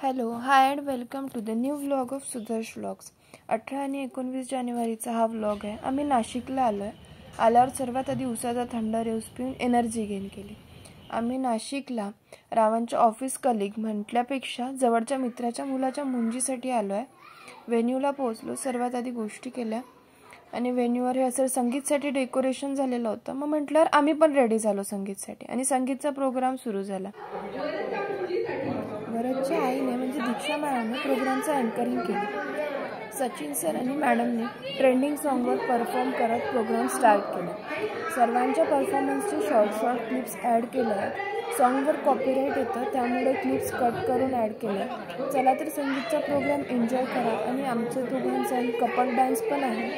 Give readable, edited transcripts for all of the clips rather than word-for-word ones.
Hello, hi and welcome to the new vlog of Sudarsh vlogs. 18 आणि 19 जानेवारीचा हा vlog आहे. आम्ही नाशिकला आलो आहे. आल्यावर सर्वात आधी उसाचा थंड रेव्स पिऊन एनर्जी गेन केली. आम्ही नाशिकला रावांच्या ऑफिस कलिग म्हटल्यापेक्षा जवळच्या मित्राच्या मुलाच्या मुंजीसाठी आलो आहे. व्हेन्यूला पोहोचलो. सर्वात आधी गोष्टी केल्या आणि व्हेन्यूवर हे असं संगीतसाठी डेकोरेशन झालेलं होतं. मग म्हटल्यावर आम्ही पण रेडी झालो संगीतसाठी आणि संगीतचा प्रोग्राम सुरू झाला. भरतच्या आईने म्हणजे दीक्षा मॅडमने प्रोग्रामचं अँकरिंग केलं. सचिन सर आणि मॅडमने ट्रेंडिंग सॉन्गवर परफॉर्म करत प्रोग्राम स्टार्ट केला. सर्वांच्या परफॉर्मन्सचे शॉर्ट क्लिप्स ॲड केल्या आहेत. सॉन्गवर कॉपीराईट येतं त्यामुळे क्लिप्स कट करून ॲड केल्या. चला तर संगीतचा प्रोग्राम एन्जॉय करा. आणि आमच्या दोघांचाही कपल डान्स पण आहे.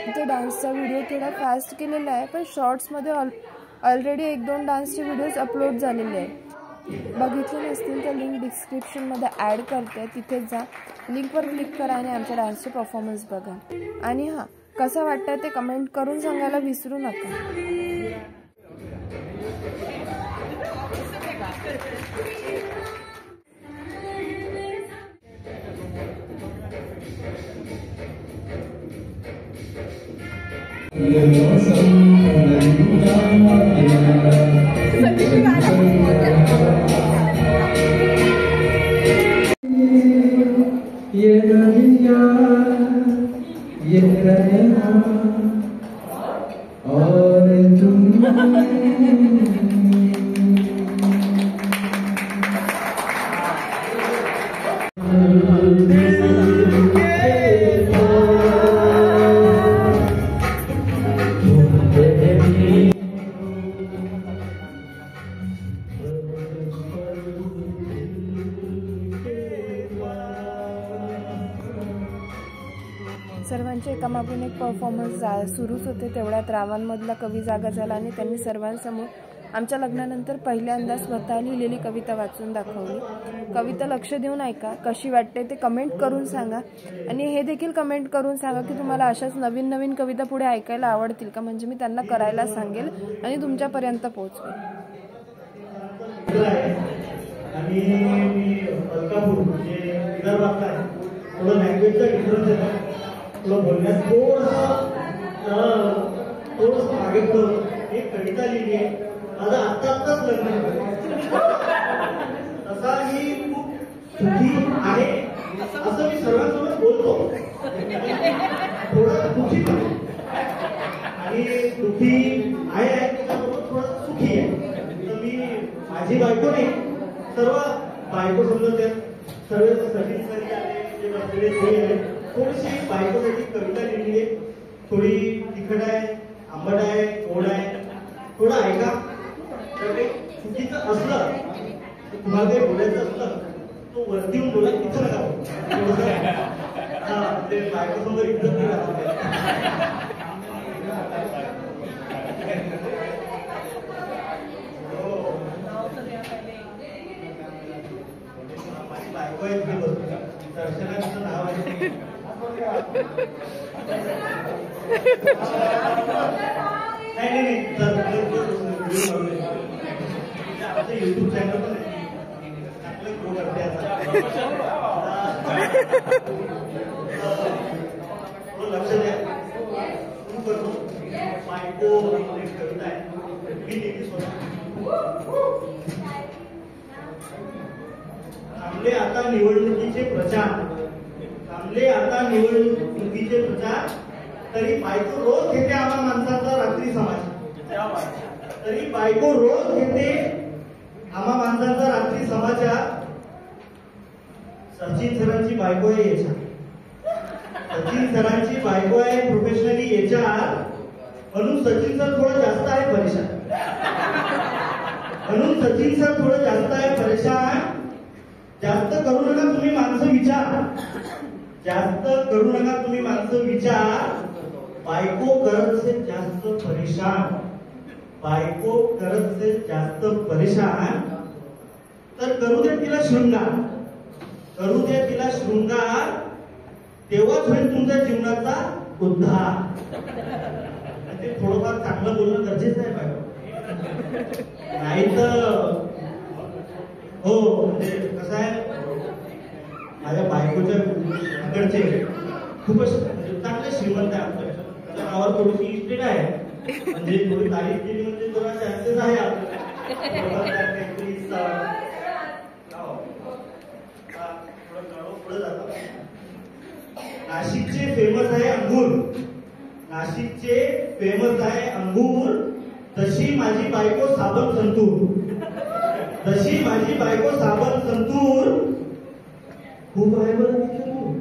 इथे डान्सचा व्हिडिओ थोडा फास्ट केलेला आहे, पण शॉर्ट्समध्ये ऑलरेडी 1-2 डान्सचे व्हिडिओज अपलोड झालेले आहेत. बघितले नसतील तर लिंक डिस्क्रिप्शनमध्ये ॲड करते, तिथे जा, लिंकवर क्लिक करा आणि आमच्या डान्सचे परफॉर्मन्स बघा. आणि हां, कसं वाटतं ते कमेंट करून सांगायला विसरू नका. सर्वांचे एकामागून एक परफॉर्मन्स सुरूच होते. तेवढ्यात रावांमधला कवी जागा झाला आणि त्यांनी सर्वांसमोर आमच्या लग्नानंतर पहिल्यांदा स्वतः लिहिलेली कविता वाचून दाखवली. कविता लक्ष देऊन ऐका, कशी वाटते ते कमेंट करून सांगा. आणि हे देखील कमेंट करून सांगा की तुम्हाला अशाच नवीन नवीन कविता पुढे ऐकायला आवडतील का, म्हणजे मी त्यांना करायला सांगेल आणि तुमच्यापर्यंत पोहोचवेल. बोलण्यात थोडंसं मागे करून एक कविता लिहिली आहे. माझं आत्ताच लग्न तसा मी खूप सुखी आहे असं मी सर्वांसोबत बोलतो. थोडं दुःखी आणि दुःखी आहे त्याच्याबरोबर थोडं सुखी आहे. तर मी माझी बायको नाही, सर्व बायको समजत सर्व सचिन सरी आले जे बसलेले थोडीशी बायकोसाठी कविता लिहिली आहे. थोडी तिखट आहे, आंबट आहे, गोड आहे. थोडं ऐका. तर ते चुकीचं असलं, तुम्हाला काही बोलायचं असलं तो वरती येऊन बोला, तिथं नका. ते बायकोसमोर इज्जत नाही राहत. माझी बायको आहे ती बसतो. दर्शनाचं नाव आहे नाही आमचं युट्यूब चॅनल पण चांगलं ग्रो करते. लक्ष द्या. बायको कविता आहे मी लिहिली थांबले आता निवडणुकीचे प्रचार. थांबले आता निवडणुकीचे प्रचार. तरी बायको रोज घेते आम्हा माणसाचा रात्री समाचार. तरी बायको रोज घेते आम्हा माणसाचा रात्री समाचार. सचिन सरांची बायको आहे याच्या. सचिन सरांची बायको आहे प्रोफेशनली याच्या. म्हणून सचिन सर थोडं जास्त आहे परेशान. म्हणून सचिन सर थोडं जास्त आहे परेशान. जास्त करू नका तुम्ही माणसं विचार. जास्त करू नका तुम्ही माणसं विचार. बायको करत असेल जास्त परेशान. बायको करत असेल जास्त परेशान तर करू दे तिला शृंगार. करू दे तिला शृंगार. तेव्हाच होईल तुमच्या जीवनाचा उद्धार. ते थोडंफार चांगलं बोलणं गरजेचं आहे बायको. नाही तर हो म्हणजे कसं आहे भानगडचे खूपच चांगले श्रीमंत आहे आमच्यापेक्षा. त्याच्या नावावर थोडीशी इस्टेट आहे, म्हणजे थोडी तारीफ केली म्हणजे थोडा चान्सेस आहे नाशिकचे फेमस आहे अंगूर, नाशिकचे फेमस आहे अंगूर. तशी माझी बायको साबण संतूर, तशी माझी बायको साबण संतूर. खूप आहे बरं ती चतुर,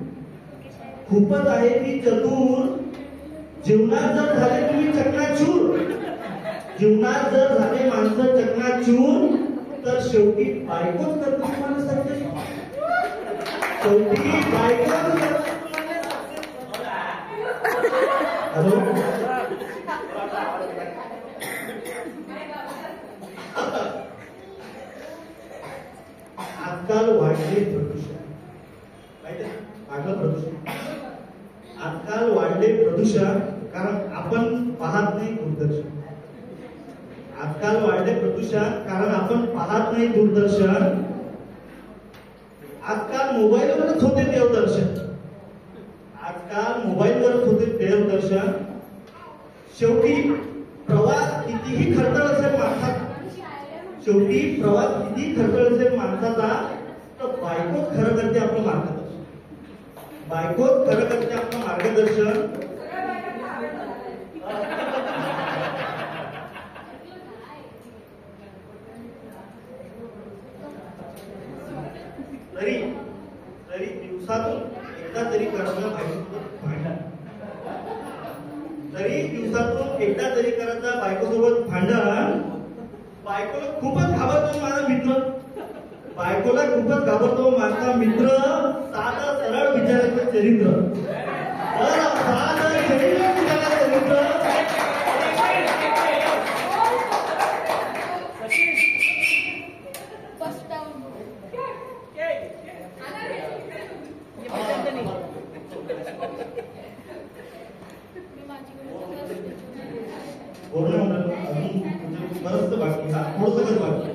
खूपच आहे ती चतुर. जीवनात जर झाले तुम्ही चकनाचूर, जीवनात जर झाले माणसं चकनाचूर, तर शेवटी बायकोच करते तुम्हाला सत्य, शेवटी बायकोच करते. हॅलो, आजकाल वाढले प्रदूषण, माहिती आहे वाढलं प्रदूषण, आजकाल वाढले प्रदूषण कारण आपण पाहत नाही दूरदर्शन. आजकाल वाढले प्रदूषण कारण आपण पाहत नाही दूरदर्शन. आजकाल मोबाईलवरच होते देवदर्शन, आजकाल मोबाईलवरच होते देवदर्शन. शेवटी प्रवास कितीही खर्च असेल माणसाचा, शेवटी प्रवास किती खर्च असेल माणसाचा, तर बायकोच खरं करते आपलं मार्गदर्शन, बायकोच खरं करते आपलं मार्गदर्शन. तरी तरी दिवसातून एकदा तरी करायचं बायकोसोबत भांडण, तरी दिवसातून एकदा तरी करायचं बायकोसोबत भांडण. बायकोला खूपच घाबरतो माझा मित्र, बायकोला खूपच घाबरतो माझा मित्र. साधं सरळ विचारायचं चरित्र, साधं चरित्र चरित्र. बरंच बाकी, थोडंसं बाकी.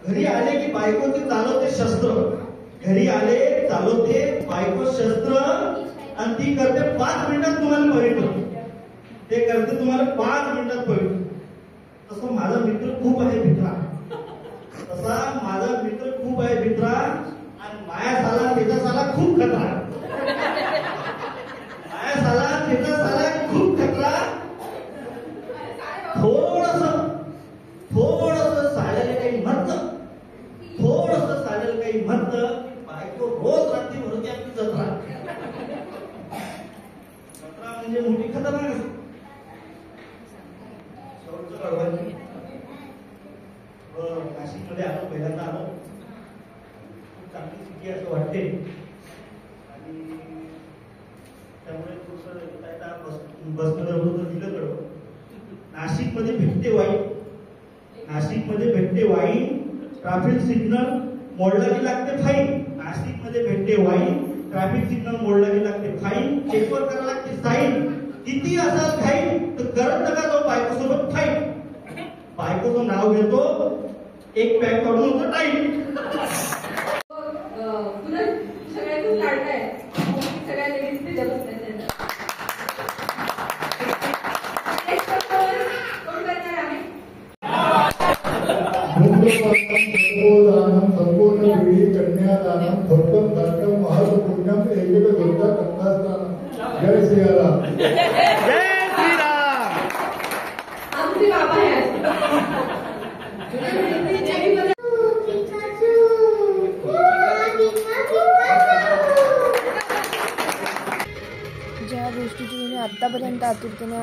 घरी आले की बायको ते चालवते शस्त्र, घरी आले चालवते बायको शस्त्र. आणि ती करते 5 मिनिटात तुम्हाला पवित्र, ते करते तुम्हाला 5 मिनिटात पवित्र. तसं माझा मित्र खूप आहे मित्रा, तसा माझा मित्र खूप आहे मित्रा. आणि माया साला त्याचा साला खूप खतरा, माया साला त्याचा साला खूप खतरा. थोडस साल्याला काही म्हणतं, थोडस साल्याला काही म्हणतं, बायको रोज रात्री भरते आपली जत्रा. जत्रा म्हणजे मोठी खतरनाक असते. शेवटचं कळवायचं नाशिकमध्ये आलो, पहिल्यांदा आलो. खूप चांगली सिटी असं वाटते आणि त्यामुळे थोडंसं बसमध्ये दिलं कळव. नाशिकमध्ये भेटते वाईन, नाशिकमध्ये भेटते वाईन. ट्रॅफिक सिग्नल मोडला की लागते फाईन, नाशिकमध्ये भेटते वाईन. ट्रॅफिक सिग्नल मोडला की लागते फाईन, चेकवर करायला लागते साईन. किती असाल फाईन तर करत नका जाऊ बायकोसोबत फाईन. बायकोचं नाव घेतो, एक पॅक करून होतो टाईम. सगळ्यांनीच काढताय, सगळ्या लेडीजने जबरदस्त संपूर्ण पिढी कन्यादानम भक्तम दानम महत्वपूर्णम एकमेव दुर्गा कथास्थानम. जय श्रीराम, जय श्रीराम. आमचे बाबा आहेत. ज्या गोष्टीची तुम्ही आत्तापर्यंत आतुरतेने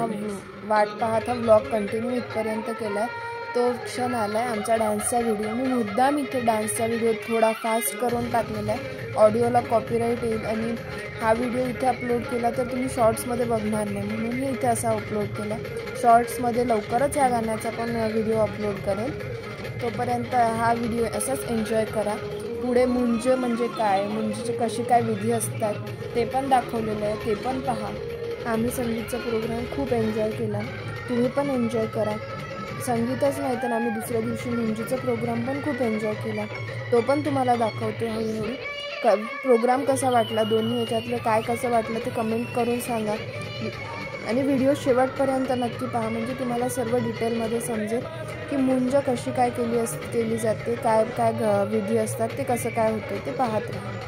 वाट पाहत हा व्लॉग कंटिन्यू इथपर्यंत केला आहे, तो क्षण आला आहे आमच्या डान्सचा व्हिडिओ. मी मुद्दाम इथे डान्सचा व्हिडिओ थोडा फास्ट करून टाकलेला आहे, ऑडिओला कॉपीराईट येईल आणि हा व्हिडिओ इथे अपलोड केला तर तुम्ही शॉर्ट्समध्ये बघणार नाही, म्हणून मी इथे असा अपलोड केला. शॉर्ट्समध्ये लवकरच ह्या गाण्याचा पण व्हिडिओ अपलोड करेल. तोपर्यंत हा व्हिडिओ असाच एन्जॉय करा. पुढे मुंज म्हणजे काय, मुंजेचे कशी काय विधी असतात ते पण दाखवलेलं आहे, ते पण पहा. आम्ही संगीतचा प्रोग्राम खूप एन्जॉय केला, तुम्ही पण एन्जॉय करा. संगीतच नाही तर आम्ही दुसऱ्या दिवशी मुंजीचा प्रोग्राम पण खूप एन्जॉय केला. तो पण तुम्हाला दाखवते हळूहळू. प्रोग्राम कसा वाटला, दोन्ही ह्याच्यातलं काय कसं वाटलं ते कमेंट करून सांगा. आणि व्हिडिओ शेवटपर्यंत नक्की पहा, म्हणजे तुम्हाला सर्व डिटेलमध्ये समजेल की मुंज कशी काय केली जाते, काय काय विधी असतात, ते कसं काय होतं ते पाहत राहा.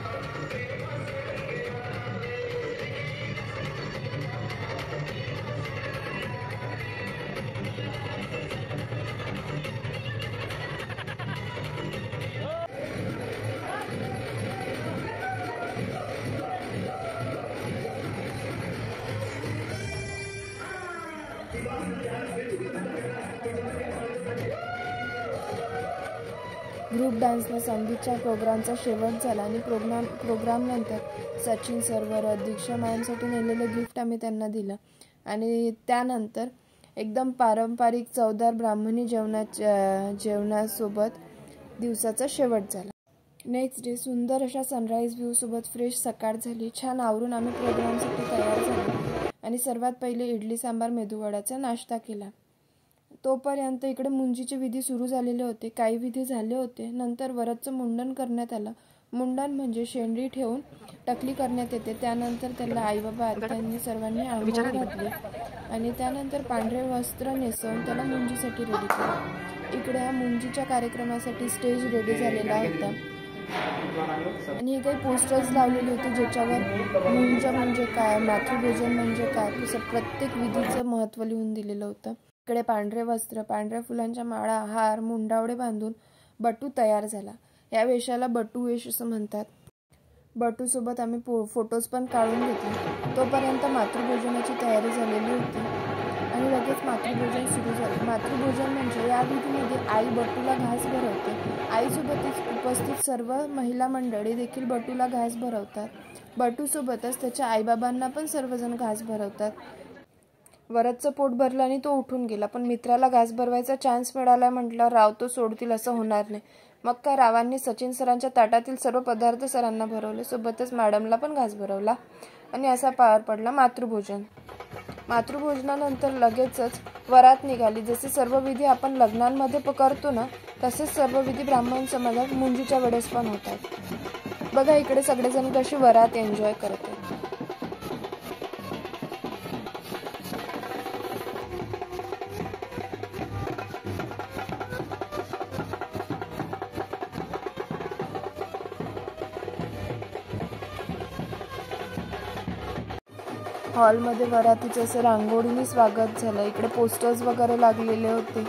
ग्रुप डान्सने संगीतच्या प्रोग्रामचा शेवट झाला आणि प्रोग्रामनंतर सचिन सरवर दीक्षा मॅमसाठी नेलेलं गिफ्ट आम्ही त्यांना दिलं. आणि त्यानंतर एकदम पारंपरिक चवदार ब्राह्मणी जेवणासोबत दिवसाचा शेवट झाला. नेक्स्ट डे सुंदर अशा सनराईज व्ह्यूसोबत फ्रेश सकाळ झाली. छान आवरून आम्ही प्रोग्रामसाठी तयार झालो आणि सर्वात पहिले इडली सांबार मेदूवडाचा नाश्ता केला. तोपर्यंत इकडे मुंजीचे विधी सुरू झालेले होते. काही विधी झाले होते. नंतर वरातचं मुंडन करण्यात आलं. मुंडन म्हणजे शेंडी ठेवून टकली करण्यात येते. त्यानंतर त्याला आईबाबा आत्यांनी सर्वांनी आंघोळ घातली आणि त्यानंतर पांढरे वस्त्र नेसवून त्याला मुंजीसाठी रेडी केलं. इकडे हा मुंजीच्या कार्यक्रमासाठी स्टेज रेडी झालेला होता आणि हे काही पोस्टर्स लावलेले होते ज्याच्यावर मुंज म्हणजे काय, मातृभोजन म्हणजे काय, प्रत्येक विधीचं महत्त्व लिहून दिलेलं होतं. इकडे पांढरे वस्त्र, पांढऱ्या फुलांच्या माळा, हार, मुंडावडे बांधून बटू तयार झाला. या वेशाला बटू वेश असं म्हणतात. बटूसोबत आम्ही फोटोज पण काढून घेतले. तोपर्यंत मातृभोजनाची तयारी झालेली होती आणि लगेच मातृभोजन सुरू झालं. मातृभोजन म्हणजे या विधीमध्ये आई बटूला घास भरवते. आईसोबतच उपस्थित सर्व महिला मंडळी देखील बटूला घास भरवतात. बटूसोबतच त्याच्या आईबाबांना पण सर्वजण घास भरवतात. वरदचं पोट भरलं आणि तो उठून गेला, पण मित्राला घास भरवायचा चान्स मिळाला म्हटल्यावर राव तो सोडतील असं होणार नाही. मग काय रावांनी सचिन सरांच्या ताटातील सर्व पदार्थ सरांना भरवले, सोबतच मॅडमला पण घास भरवला आणि असा पार पडला मातृभोजन. मातृभोजनानंतर लगेचच वरात निघाली. जसे सर्व विधी आपण लग्नांमध्ये करतो ना, तसेच सर्व विधी ब्राह्मण समाजात मुंजीच्या वेळेस पण होतात. बघा इकडे सगळेजण कशी वरात एन्जॉय करतात. हॉलमध्ये वरातीचं असं रांगोळीने स्वागत झालं. इकडे पोस्टर्स वगैरे लागलेले होते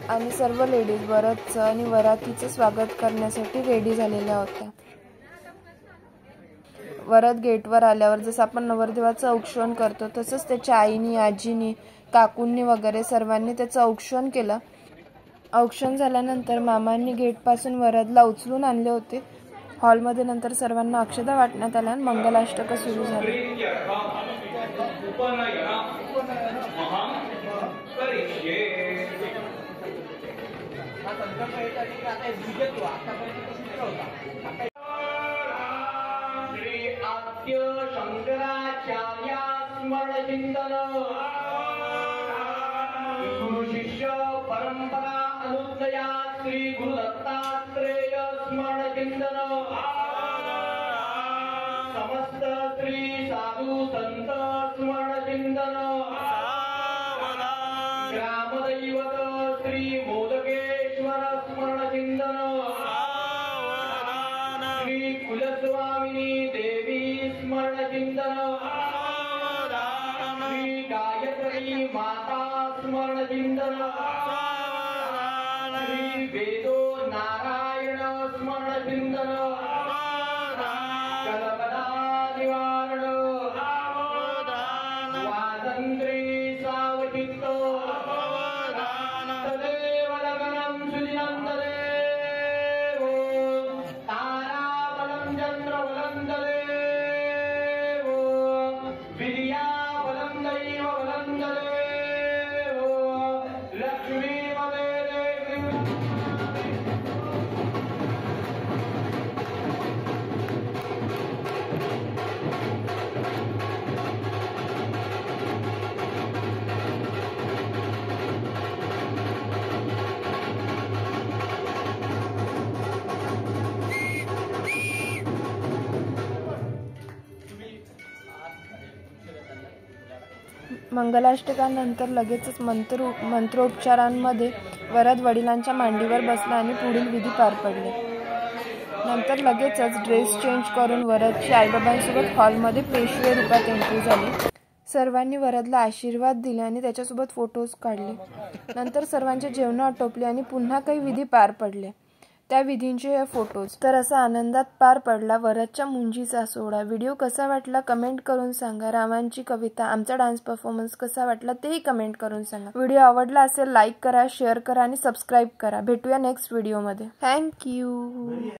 आणि सर्व लेडीज वरातचं आणि वरातीचं स्वागत करण्यासाठी रेडी झालेल्या होत्या. वरात गेटवर आल्यावर जसं आपण नवरदेवाचं औक्षण करतो तसंच त्याच्या आईनी, आजीनी, काकूंनी वगैरे सर्वांनी त्याचं औक्षण केलं. औक्षण झाल्यानंतर मामांनी गेटपासून वरातला उचलून आणले होते. हॉलमध्ये नंतर सर्वांना अक्षता वाटण्यात आल्या आणि मंगलाष्टक सुरू झाले. गुरु शिष्य परंपरा अनुदया श्री गुरु दत्तात्रेय स्मरण चिंतन, समस्त श्री साधू संत स्मरण चिंतन, ग्रामदैवत श्री मोदकेश्वर स्मरण चिंतन, श्री कुलस्वामिनी देवी स्मरण चिंतन, श्री गायत्री माता स्मरण चिंतन, श्री वेदो नारायण स्मरण चिंतन, कलकदा निवारण, स्वातंत्री सावचित्त, तदेव लगनं सुदिनं तदेव, ताराबलं चन्द्रबलं तदेव, विद्याबलं दैवबलं तदेव, लक्ष्मीपदे देवी मंगलाष्टकानंतर लगेचच मंत्रोच्चारांमध्ये वरद वडिलांच्या मांडीवर बसला आणि पुढील विधी पार पडले. नंतर लगेचच ड्रेस चेंज करून वरदची आईबाबांसोबत हॉलमध्ये पेशवे रूपात एंट्री झाली. सर्वांनी वरदला आशीर्वाद दिले आणि त्याच्यासोबत फोटोज काढले. नंतर सर्वांचे जेवणं आटोपली आणि पुन्हा काही विधी पार पडले. त्या विधींचे हे फोटोज. तर असा आनंदात पार पडला वरदच्या मुंजीचा सोहळा. व्हिडिओ कसा वाटला कमेंट करून सांगा. रामांची कविता, आमचा डान्स परफॉर्मन्स कसा वाटला तेही कमेंट करून सांगा. व्हिडिओ आवडला असेल लाईक करा, शेअर करा आणि सबस्क्राईब करा. भेटूया नेक्स्ट व्हिडिओमध्ये. थँक्यू.